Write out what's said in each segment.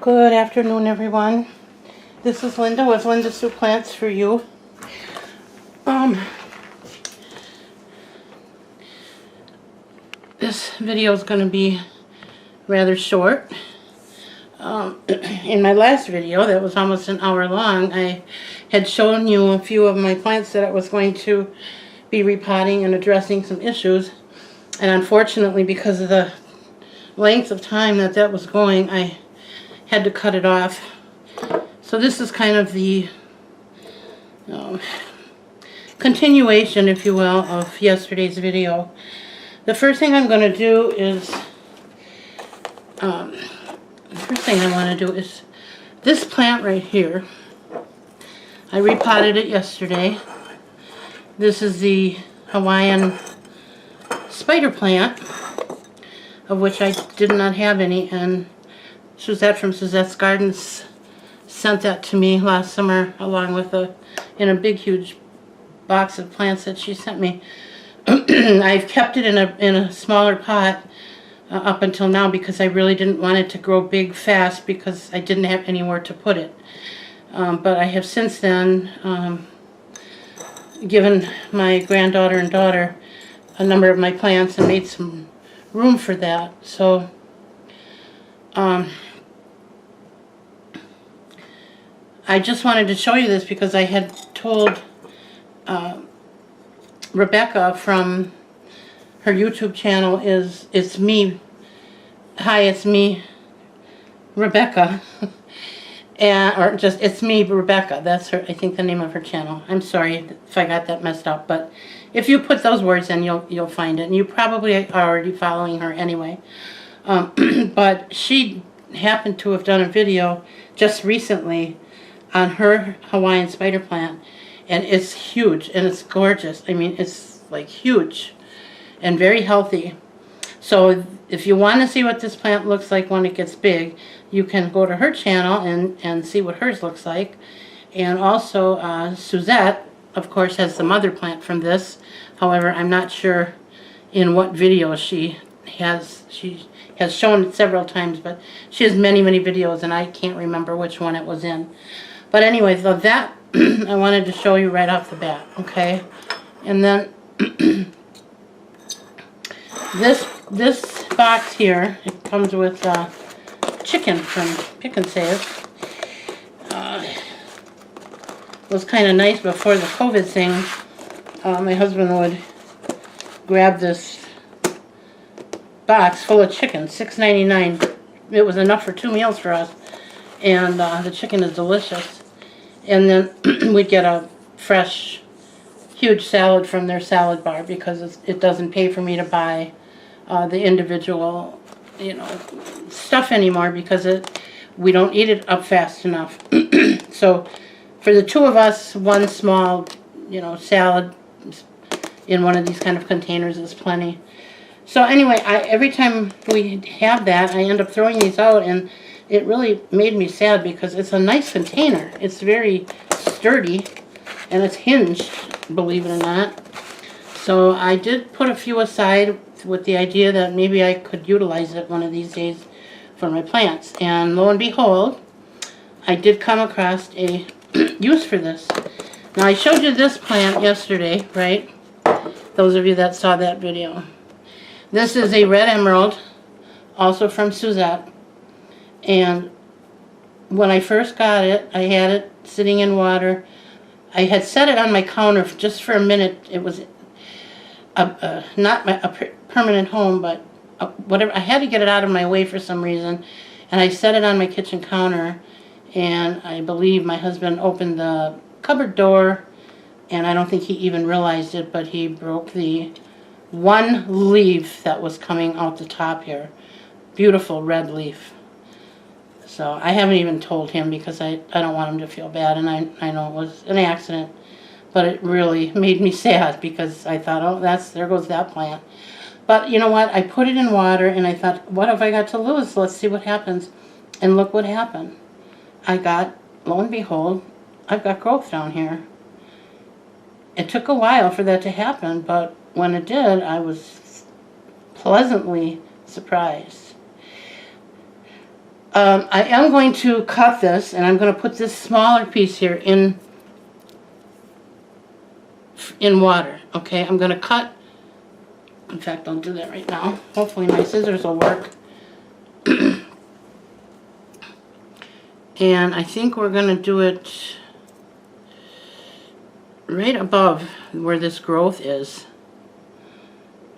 Good afternoon, everyone. This is Linda with Linda Sue Plants for you. This video is going to be rather short. In my last video, that was almost an hour long, I had shown you a few of my plants that I was going to be repotting and addressing some issues. And unfortunately, because of the length of time that was going, I had to cut it off. So this is kind of the continuation, if you will, of yesterday's video. The first thing I'm going to do is, this plant right here. I repotted it yesterday. This is the Hawaiian spider plant, of which I did not have any, and Suzette from Suzette's Gardens sent that to me last summer along with in a big huge box of plants that she sent me. I've kept it in a smaller pot up until now because I really didn't want it to grow big fast because I didn't have anywhere to put it. But I have since then given my granddaughter and daughter a number of my plants and made some room for that. So I just wanted to show you this because I had told Rebecca from her YouTube channel it's me. Hi, it's me, Rebecca. Or just it's me, Rebecca. That's her. I think the name of her channel. I'm sorry if I got that messed up, but if you put those words in, you'll find it, and you probably are already following her anyway. But she happened to have done a video just recently on her Hawaiian spider plant, and it's huge and it's gorgeous. I mean, it's like huge and very healthy. So if you want to see what this plant looks like when it gets big, you can go to her channel and see what hers looks like. And also Suzette, of course, has the mother plant from this. However, I'm not sure in what video she has shown it several times, but she has many videos and I can't remember which one it was in. But anyway, so that I wanted to show you right off the bat, okay? And then this box here, it comes with chicken from Pick and Save. It was kind of nice before the COVID thing. My husband would grab this box full of chicken, $6.99. It was enough for 2 meals for us, and the chicken is delicious. And then we'd get a fresh, huge salad from their salad bar because it doesn't pay for me to buy the individual, stuff anymore because we don't eat it up fast enough. So for the two of us, one small, salad in one of these kind of containers is plenty. So anyway, every time we have that, I end up throwing these out, and it really made me sad because it's a nice container. It's very sturdy, and it's hinged, believe it or not. So I did put a few aside with the idea that maybe I could utilize it one of these days for my plants. And lo and behold, I did come across a use for this. Now I showed you this plant yesterday, right? Those of you that saw that video. This is a red emerald, also from Suzette. And when I first got it, I had it sitting in water. I had set it on my counter just for a minute. It was not a permanent home, but whatever. I had to get it out of my way for some reason. And I set it on my kitchen counter. And I believe my husband opened the cupboard door. And I don't think he even realized it, but he broke the one leaf that was coming out the top here. Beautiful red leaf. So I haven't even told him because I don't want him to feel bad, and I know it was an accident, but it really made me sad because I thought, oh, there goes that plant. But you know what? I put it in water, and I thought, what have I got to lose? Let's see what happens. And look what happened. Lo and behold, I've got growth down here. It took a while for that to happen, but when it did, I was pleasantly surprised. I am going to cut this, and I'm going to put this smaller piece here in water. Okay, I'm going to cut. In fact, I'll do that right now. Hopefully my scissors will work. And I think we're going to do it right above where this growth is,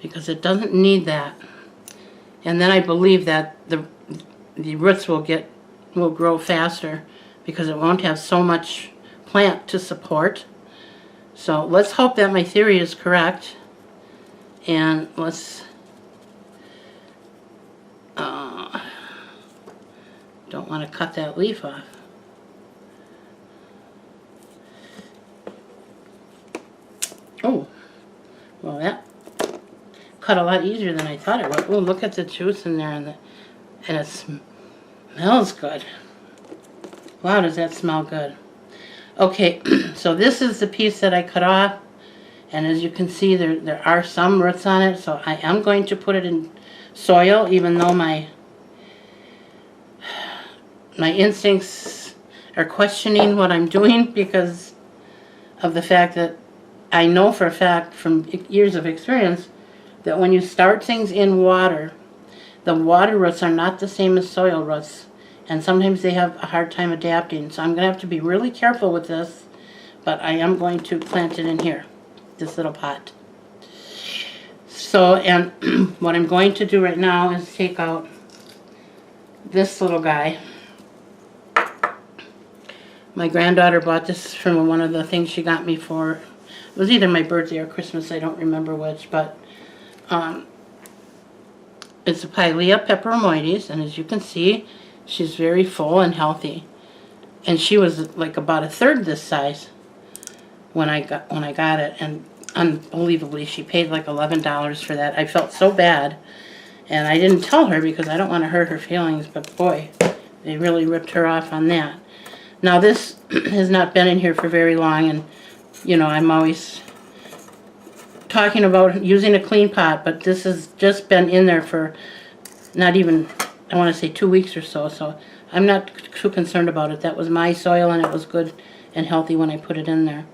because it doesn't need that. And then I believe that the roots will grow faster because it won't have so much plant to support. So let's hope that my theory is correct, and let's don't want to cut that leaf off. Oh, well, that cut a lot easier than I thought it would. Oh, look at the juice in there, and it smells good. Wow, does that smell good. Okay, so this is the piece that I cut off, and as you can see, there are some roots on it, so I am going to put it in soil, even though my instincts are questioning what I'm doing because of the fact that I know for a fact from years of experience that when you start things in water, the water roots are not the same as soil roots, and sometimes they have a hard time adapting. So I'm going to have to be really careful with this, but I am going to plant it in here, this little pot. So, and what I'm going to do right now is take out this little guy. My granddaughter bought this from one of the things she got me for, it was either my birthday or Christmas, I don't remember which, but it's a Pilea peperomoides, and as you can see, she's very full and healthy. And she was like about a third this size when I got it, and unbelievably, she paid like $11 for that. I felt so bad, and I didn't tell her because I don't want to hurt her feelings, but boy, they really ripped her off on that. Now this has not been in here for very long, and you know, I'm always talking about using a clean pot, but this has just been in there for not even, I want to say 2 weeks or so, so I'm not too concerned about it. That was my soil, and it was good and healthy when I put it in there.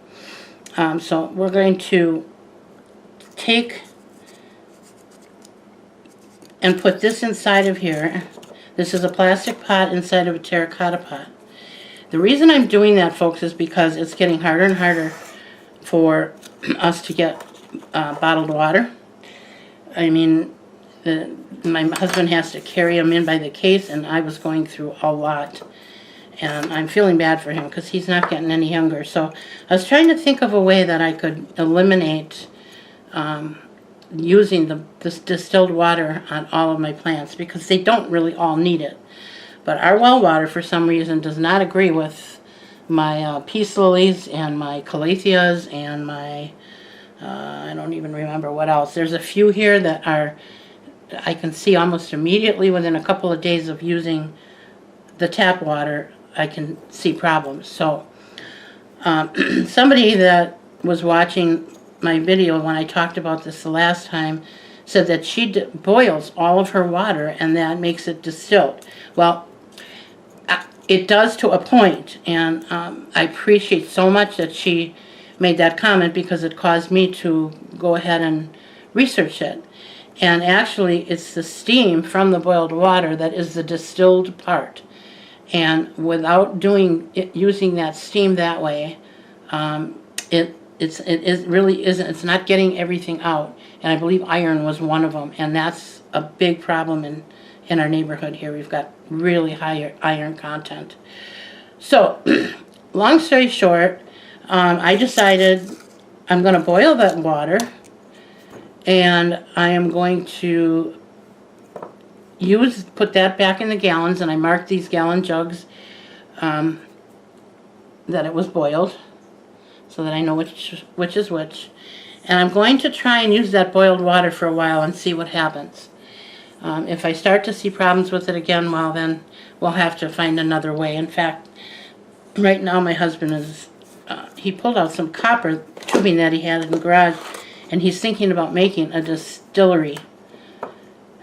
So we're going to take and put this inside of here. This is a plastic pot inside of a terracotta pot. The reason I'm doing that, folks, is because it's getting harder and harder for us to get bottled water. I mean, my husband has to carry them in by the case, and I was going through a lot. And I'm feeling bad for him because he's not getting any younger. So I was trying to think of a way that I could eliminate using this distilled water on all of my plants, because they don't really all need it. But our well water, for some reason, does not agree with my peace lilies and my calatheas and my, I don't even remember what else. There's a few here that are, I can see almost immediately within a couple of days of using the tap water, I can see problems. So somebody that was watching my video when I talked about this the last time said that she boils all of her water and that makes it distilled. Well, it does to a point, and I appreciate so much that she made that comment because it caused me to go ahead and research it. And actually, it's the steam from the boiled water that is the distilled part. And without using that steam that way, it really isn't. It's not getting everything out. And I believe iron was one of them, and that's a big problem in our neighborhood here. We've got really high iron content. So, long story short, I decided I'm going to boil that water, and I am going to put that back in the gallons, and I marked these gallon jugs that it was boiled so that I know which is which. And I'm going to try and use that boiled water for a while and see what happens. If I start to see problems with it again, well, then we'll have to find another way. In fact, right now my husband he pulled out some copper tubing that he had in the garage, and he's thinking about making a distillery.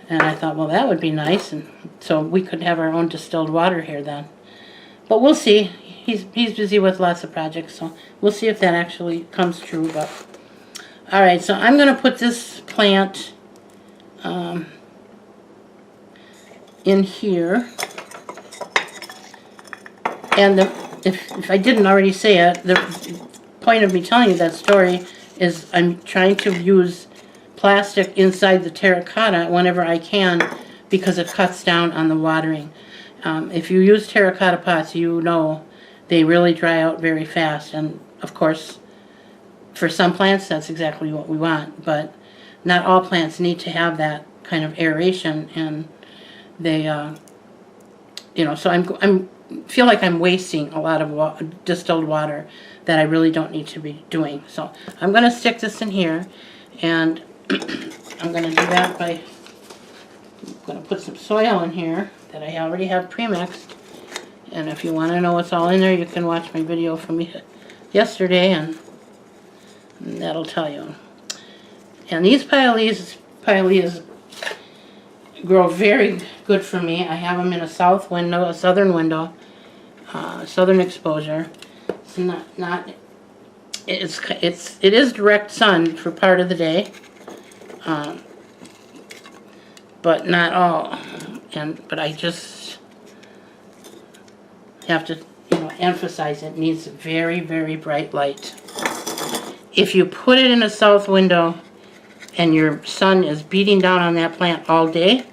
And I thought, well, that would be nice, and so we could have our own distilled water here then. But we'll see. He's busy with lots of projects, so we'll see if that actually comes true. But all right, so I'm going to put this plant in here. And if I didn't already say it, the point of me telling you that story is I'm trying to use plastic inside the terracotta whenever I can because it cuts down on the watering. If you use terracotta pots, you know they really dry out very fast. And of course, for some plants, that's exactly what we want. But not all plants need to have that kind of aeration, and they, you know, so I'm feel like I'm wasting a lot of distilled water that I really don't need to be doing. So I'm going to stick this in here, and I'm going to do that by, I'm going to put some soil in here that I already have pre-mixed. And if you want to know what's all in there, you can watch my video from yesterday, and that'll tell you. And these Pileas grow very good for me. I have them in a south window, a southern window, southern exposure. It's not it is direct sun for part of the day, but not all. But I just have to, you know, emphasize it needs very, very bright light. If you put it in a south window and your sun is beating down on that plant all day,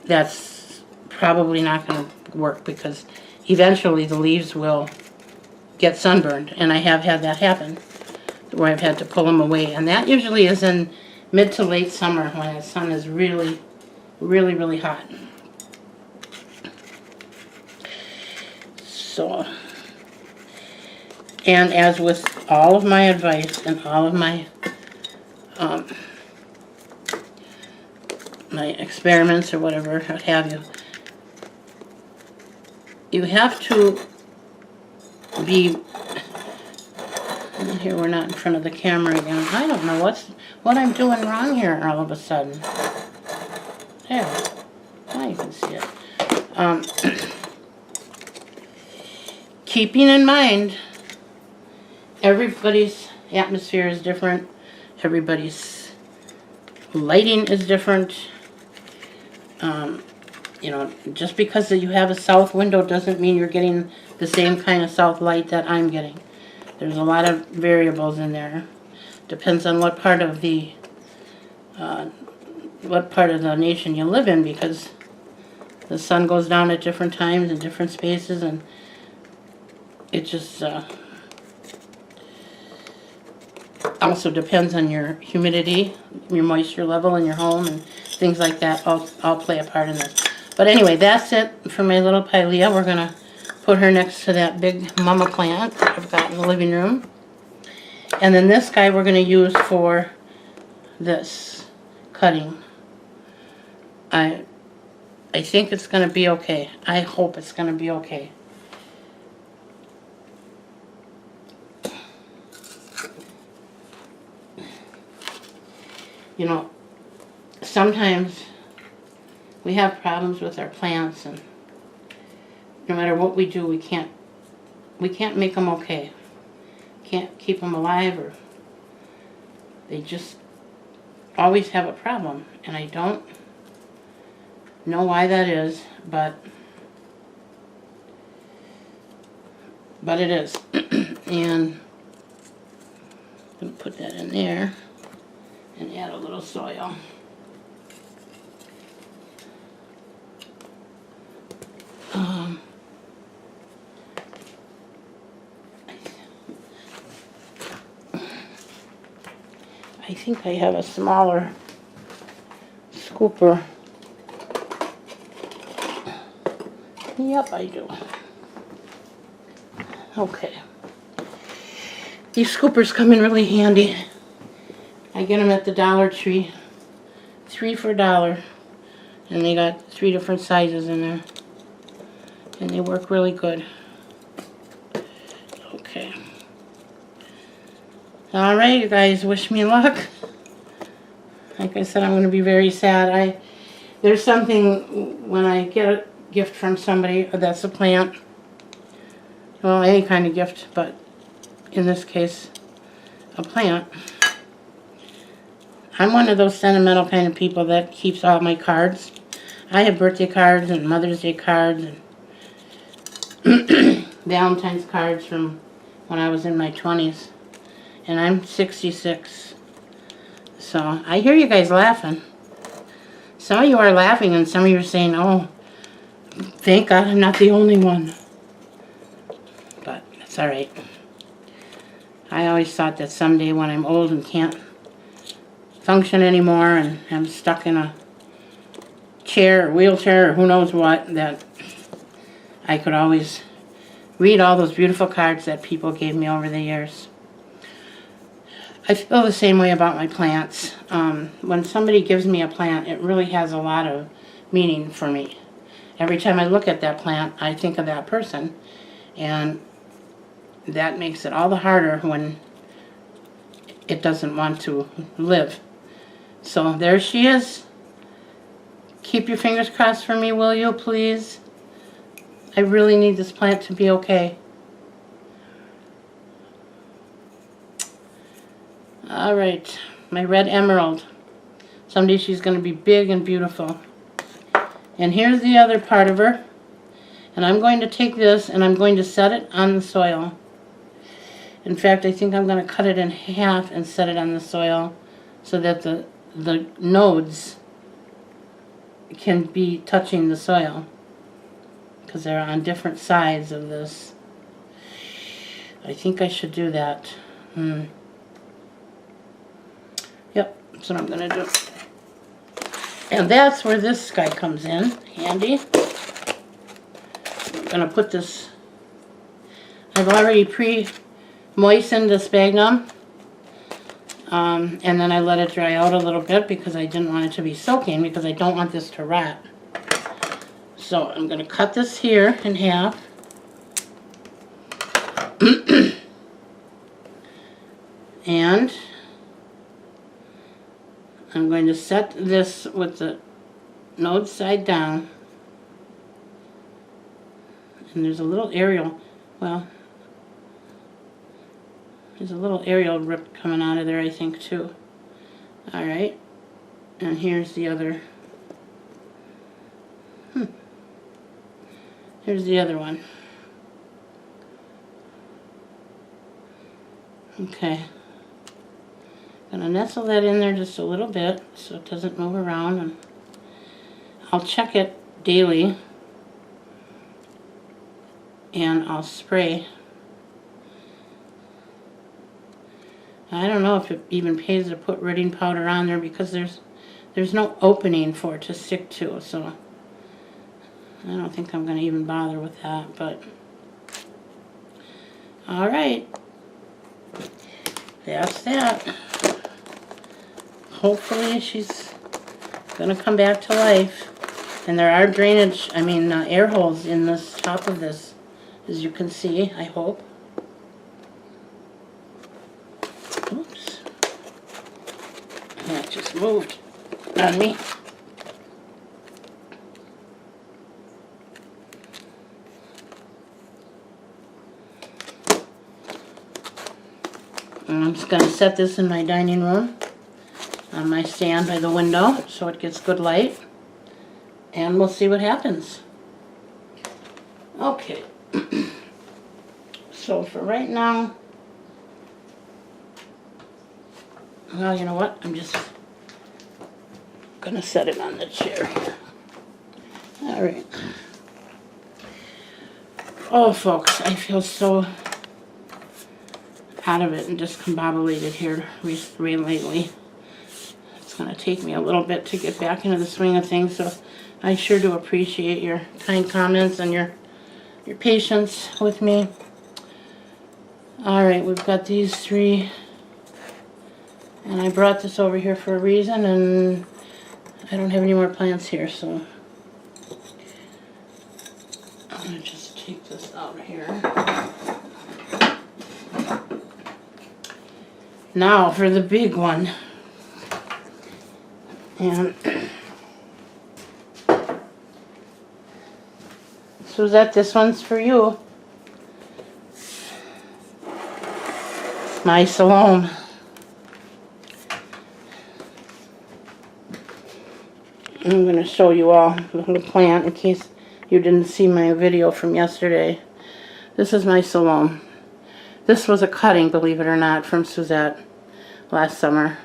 that's probably not going to work, because eventually the leaves will get sunburned, and I have had that happen where I've had to pull them away, and that usually is in mid to late summer when the sun is really, really, really hot. So, and as with all of my advice and all of my my experiments or whatever, what have you, you have to be, here we're not in front of the camera again. I don't know what I'm doing wrong here all of a sudden. There, now you can see it. Keeping in mind, everybody's atmosphere is different, everybody's lighting is different. You know, just because you have a south window doesn't mean you're getting the same kind of south light that I'm getting. There's a lot of variables in there. Depends on what part of the nation you live in, because the sun goes down at different times in different spaces, and it just also depends on your humidity, your moisture level in your home, and things like that all play a part in this. But anyway, that's it for my little Pilea. We're going to put her next to that big mama plant that I've got in the living room. And then this guy we're going to use for this cutting. I think it's going to be okay. I hope it's going to be okay. You know, sometimes we have problems with our plants, and no matter what we do, we can't make them okay. Can't keep them alive, or they just always have a problem, and I don't know why that is, but it is. And I'm going to put that in there and add a little soil. I think I have a smaller scooper. Yep, I do. Okay. These scoopers come in really handy. I get them at the Dollar Tree. 3 for $1. And they got 3 different sizes in there. And they work really good. Okay. Alright, you guys, wish me luck. Like I said, I'm going to be very sad. There's something when I get a gift from somebody that's a plant, well, any kind of gift, but in this case, a plant. I'm one of those sentimental kind of people that keeps all my cards. I have birthday cards and Mother's Day cards and Valentine's cards from when I was in my 20s. And I'm 66. So I hear you guys laughing. Some of you are laughing and some of you are saying, oh, thank God I'm not the only one. But that's alright. I always thought that someday when I'm old and can't function anymore and I'm stuck in a chair or wheelchair or who knows what, that I could always read all those beautiful cards that people gave me over the years. I feel the same way about my plants. When somebody gives me a plant, it really has a lot of meaning for me. Every time I look at that plant, I think of that person, and that makes it all the harder when it doesn't want to live. So there she is. Keep your fingers crossed for me, will you, please? I really need this plant to be okay. Alright, my red emerald. Someday she's going to be big and beautiful. And here's the other part of her. And I'm going to take this and I'm going to set it on the soil. In fact, I think I'm going to cut it in half and set it on the soil so that the nodes can be touching the soil, because they're on different sides of this. I think I should do that. Yep, that's what I'm going to do. And that's where this guy comes in handy. I'm going to put this, I've already pre-moistened the sphagnum. And then I let it dry out a little bit because I didn't want it to be soaking, because I don't want this to rot. So I'm going to cut this here in half. And I'm going to set this with the node side down. And there's a little aerial, well, there's a little aerial rip coming out of there, I think, too. Alright. And here's the other. Here's the other one. Okay. Gonna nestle that in there just a little bit so it doesn't move around, and I'll check it daily, and I'll spray. I don't know if it even pays to put ridding powder on there because there's no opening for it to stick to, so I don't think I'm going to even bother with that, but alright, that's that. Hopefully she's going to come back to life, and there are drainage, air holes in this top of this, as you can see, I hope. Oops. That just moved on me. And I'm just going to set this in my dining room on my stand by the window so it gets good light. And we'll see what happens. Okay. So for right now, well, you know what? I'm just going to set it on the chair here. All right. Oh, folks, I feel so out of it and discombobulated here recently lately. It's going to take me a little bit to get back into the swing of things, so I sure do appreciate your kind comments and your patience with me. All right, we've got these three. And I brought this over here for a reason, and I don't have any more plants here, so I'm going to just take this out here. Now for the big one. And Suzette, this one's for you. My Selloum. I'm going to show you all the little plant in case you didn't see my video from yesterday. This is my Selloum. This was a cutting, believe it or not, from Suzette last summer.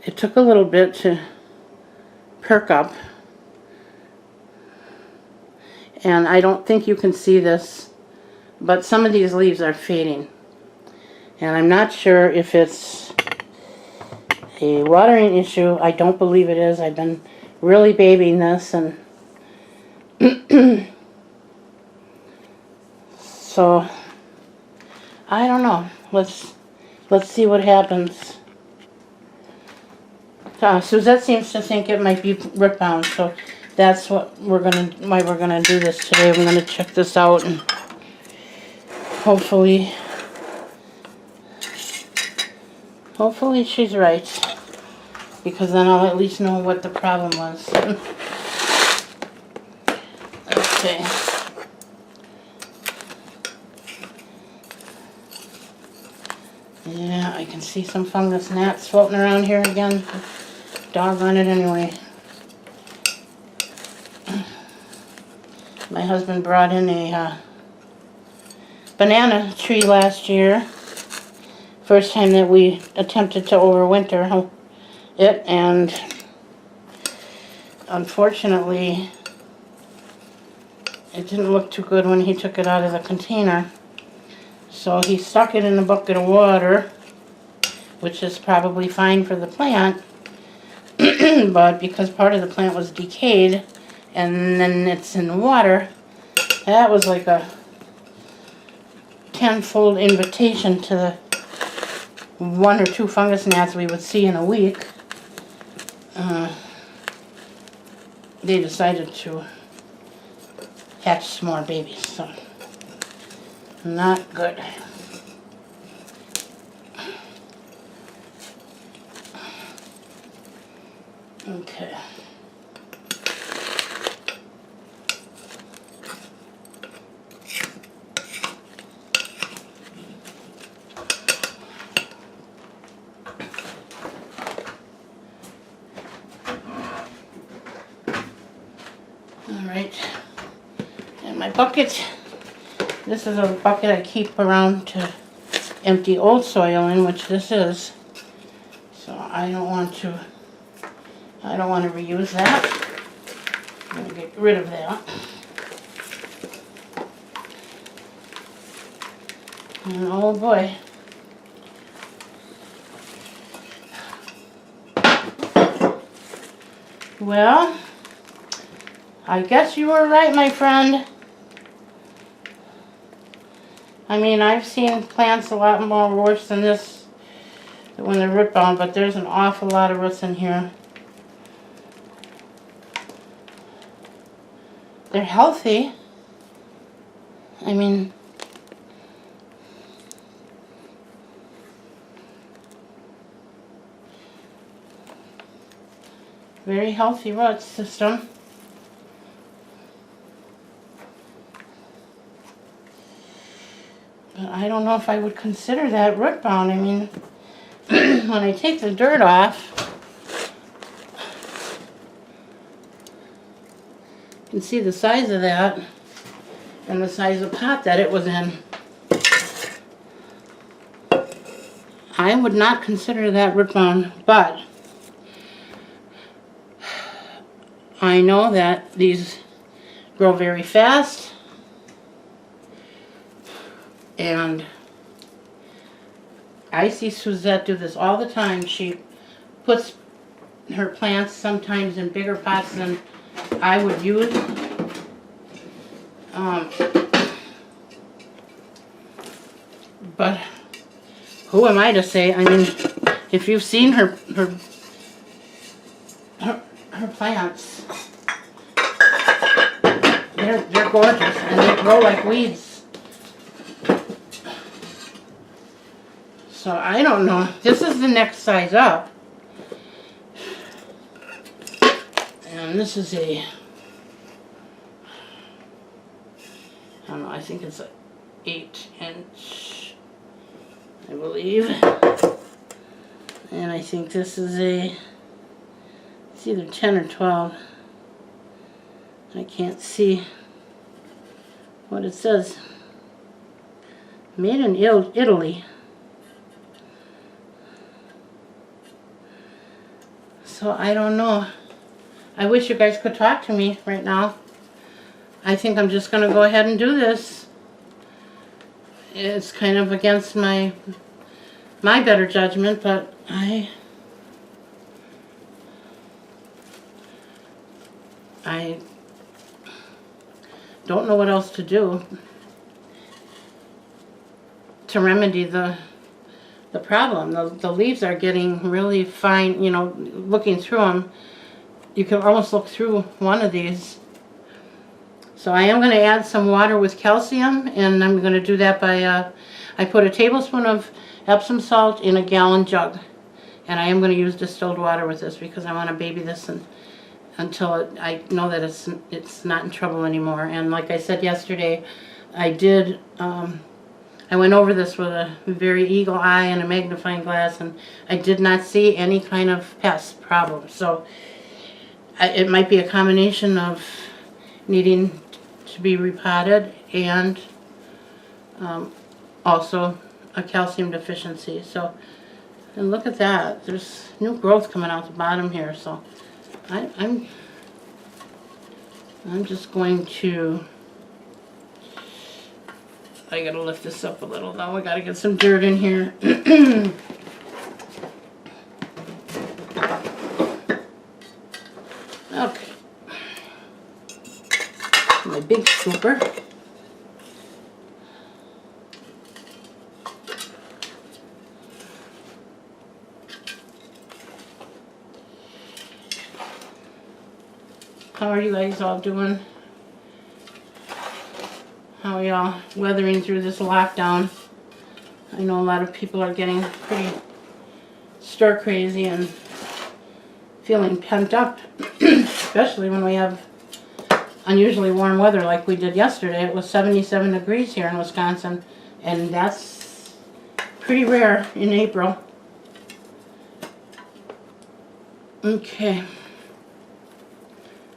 It took a little bit to perk up. And I don't think you can see this, but some of these leaves are fading. And I'm not sure if it's a watering issue. I don't believe it is. I've been really babying this, and so I don't know. Let's see what happens. Suzette seems to think it might be root bound, so that's what why we're gonna do this today. We're gonna check this out, and hopefully she's right, because then I'll at least know what the problem was. Okay. Yeah, I can see some fungus gnats floating around here again. Doggone it anyway. My husband brought in a banana tree last year. First time that we attempted to overwinter it, and unfortunately it didn't look too good when he took it out of the container. So he stuck it in a bucket of water, which is probably fine for the plant, but because part of the plant was decayed and then it's in the water, that was like a tenfold invitation to the 1 or 2 fungus gnats we would see in a week. They decided to hatch some more babies, so not good. Okay. Alright, and my bucket, this is a bucket I keep around to empty old soil in, which this is, so I don't want to reuse that. I'm going to get rid of that. And oh boy. Well, I guess you were right, my friend. I mean, I've seen plants a lot more worse than this when they're root bound, but there's an awful lot of roots in here. They're healthy. I mean, very healthy root system. But I don't know if I would consider that root bound. I mean, when I take the dirt off, you can see the size of that and the size of the pot that it was in. I would not consider that root bound, but I know that these grow very fast, and I see Suzette do this all the time. She puts her plants sometimes in bigger pots than I would use. But who am I to say? I mean, if you've seen her plants, they're gorgeous and they grow like weeds. So I don't know. This is the next size up. And this is a I don't know, I think it's an 8-inch, I believe. And I think this is it's either 10 or 12. I can't see what it says. Made in Italy. So I don't know. I wish you guys could talk to me right now. I think I'm just going to go ahead and do this. It's kind of against my better judgment, but I don't know what else to do to remedy the problem. The leaves are getting really fine, you know, looking through them. You can almost look through one of these. So I am going to add some water with calcium, and I'm going to do that by, I put a tablespoon of Epsom salt in a gallon jug. And I am going to use distilled water with this because I want to baby this until I know that it's not in trouble anymore. And like I said yesterday, I did, I went over this with a very eagle eye and a magnifying glass, and I did not see any kind of pest problem. So it might be a combination of needing to be repotted and also a calcium deficiency. So, and look at that, there's new growth coming out the bottom here. So I'm just going to, I gotta lift this up a little though. I gotta get some dirt in here. Okay. My big scooper. How are you guys all doing? How are y'all weathering through this lockdown? I know a lot of people are getting pretty stir crazy and feeling pent up, especially when we have unusually warm weather like we did yesterday. It was 77 degrees here in Wisconsin, and that's pretty rare in April. Okay.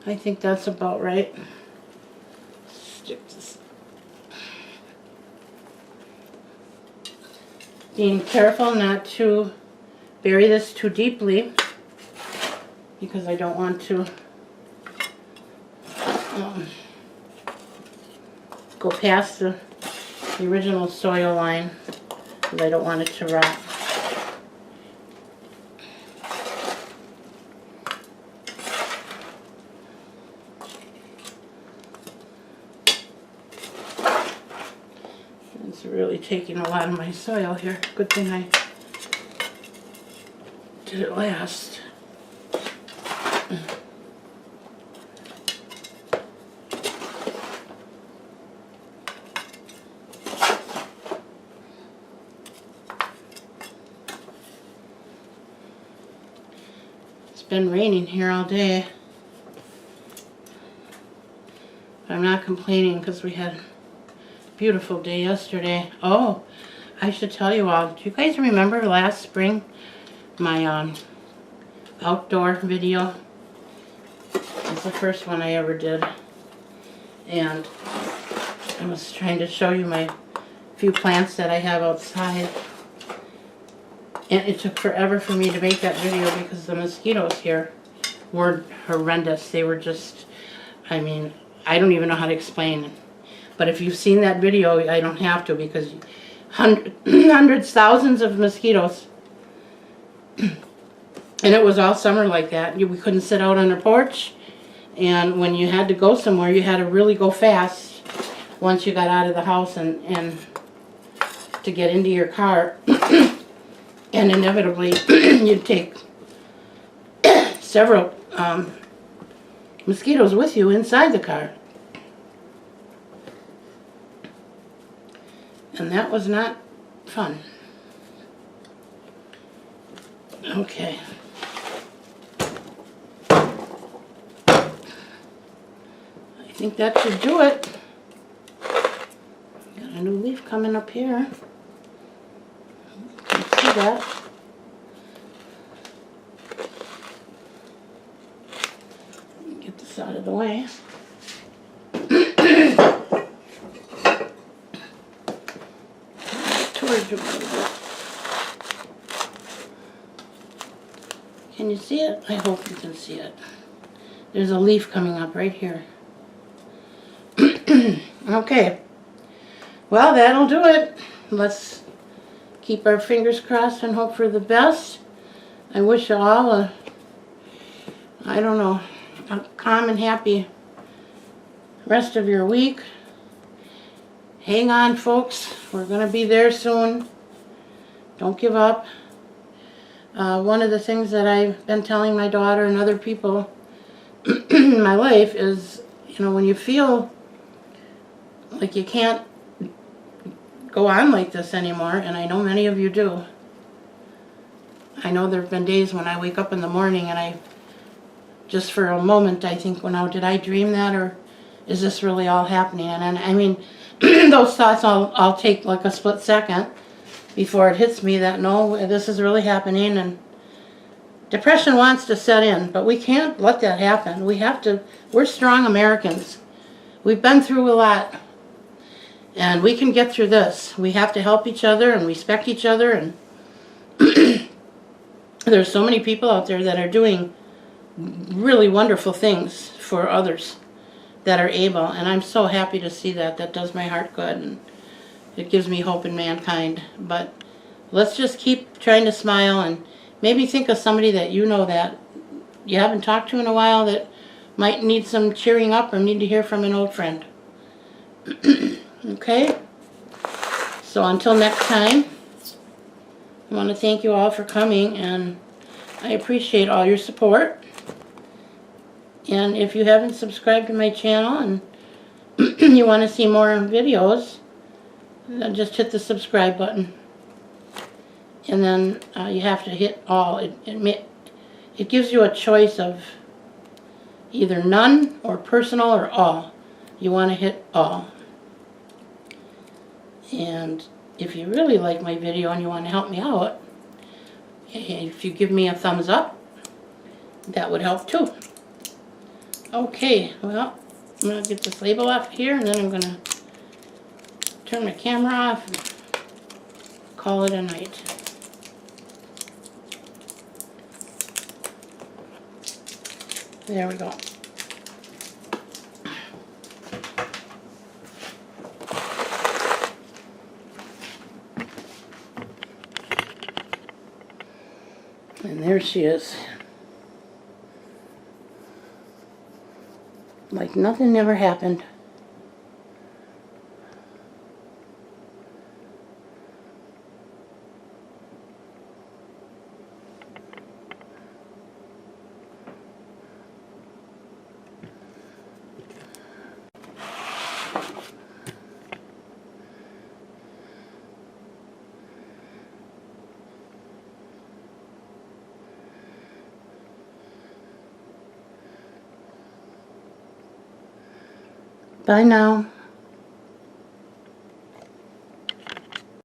I think that's about right. Stick this. Being careful not to bury this too deeply because I don't want to go past the original soil line because I don't want it to rot. It's really taking a lot of my soil here. Good thing I did it last. It's been raining here all day. But I'm not complaining because we had a beautiful day yesterday. Oh, I should tell you all, do you guys remember last spring my outdoor video? It's the first one I ever did. And I was trying to show you my few plants that I have outside. And it took forever for me to make that video because the mosquitoes here were horrendous. They were just, I mean, I don't even know how to explain it. But if you've seen that video, I don't have to because hundreds, thousands of mosquitoes. And it was all summer like that. We couldn't sit out on the porch. And when you had to go somewhere, you had to really go fast once you got out of the house and to get into your car. And inevitably, you'd take several mosquitoes with you inside the car. And that was not fun. Okay. I think that should do it. a new leaf coming up here. You can see that. Get this out of the way. Towards you a little bit. Can you see it? I hope you can see it. There's a leaf coming up right here. Okay. Well, that'll do it. Let's keep our fingers crossed and hope for the best. I wish you all a calm and happy rest of your week. Hang on, folks. We're going to be there soon. Don't give up. One of the things that I've been telling my daughter and other people in my life is, when you feel like you can't go on like this anymore, and I know many of you do. I know there have been days when I wake up in the morning and I, just for a moment, I think, well, now, did I dream that, or is this really all happening? And I mean, those thoughts I'll take like a split second before it hits me that, no, this is really happening, and depression wants to set in, but we can't let that happen. We're strong Americans. We've been through a lot, and we can get through this. We have to help each other and respect each other, and there's so many people out there that are doing really wonderful things for others that are able, and I'm so happy to see that. That does my heart good, and it gives me hope in mankind. But let's just keep trying to smile, and maybe think of somebody that that you haven't talked to in a while that might need some cheering up or need to hear from an old friend. Okay? So until next time, I want to thank you all for coming, and I appreciate all your support. And if you haven't subscribed to my channel and you want to see more videos, then just hit the subscribe button. And then you have to hit all. It gives you a choice of either none or personal or all. You want to hit all. And if you really like my video and you want to help me out, if you give me a thumbs up, that would help too. Okay, well, I'm going to get this label off here, and then I'm going to turn my camera off and call it a night. There we go. And there she is. Like nothing ever happened. Bye now.